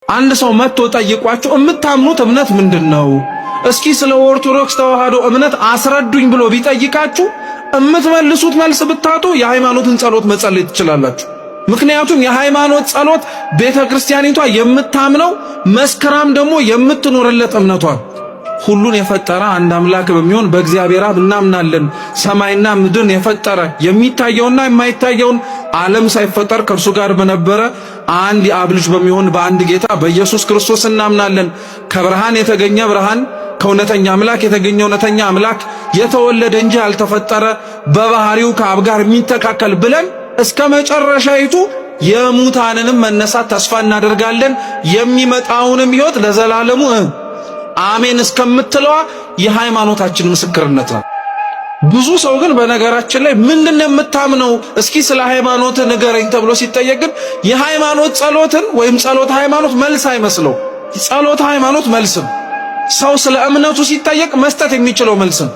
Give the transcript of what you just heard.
አንድ ሰው መጥቶ ጠይቋቸው የምታምኑት እምነት ምንድነው? እስኪ ስለ ኦርቶዶክስ ተዋህዶ እምነት አስረዱኝ ብሎ ቢጠይቃችሁ የምትመልሱት መልስ ብታጡ የሃይማኖትን ጸሎት መጸለይ ትችላላችሁ። ምክንያቱም የሃይማኖት ጸሎት ቤተክርስቲያኒቷ የምታምነው መስከራም ደግሞ የምትኖርለት እምነቷ ሁሉን የፈጠረ አንድ አምላክ በሚሆን በእግዚአብሔር አብ እናምናለን። ሰማይና ምድርን የፈጠረ የሚታየውና የማይታየውን ዓለም ሳይፈጠር ከእርሱ ጋር በነበረ አንድ የአብ ልጅ በሚሆን በአንድ ጌታ በኢየሱስ ክርስቶስ እናምናለን። ከብርሃን የተገኘ ብርሃን፣ ከእውነተኛ አምላክ የተገኘ እውነተኛ አምላክ፣ የተወለደ እንጂ ያልተፈጠረ፣ በባህሪው ከአብ ጋር የሚተካከል ብለን እስከ መጨረሻይቱ የሙታንንም መነሳት ተስፋ እናደርጋለን። የሚመጣውንም ሕይወት ለዘላለሙ አሜን እስከምትለዋ የሃይማኖታችን ምስክርነት ነው። ብዙ ሰው ግን በነገራችን ላይ ምንድነው የምታምነው እስኪ ስለ ሃይማኖት ንገረኝ ተብሎ ሲጠየቅ ግን የሃይማኖት ጸሎትን ወይም ጸሎት ሃይማኖት መልስ አይመስለው። ጸሎት ሃይማኖት መልስም ሰው ስለ እምነቱ ሲጠየቅ መስጠት የሚችለው መልስም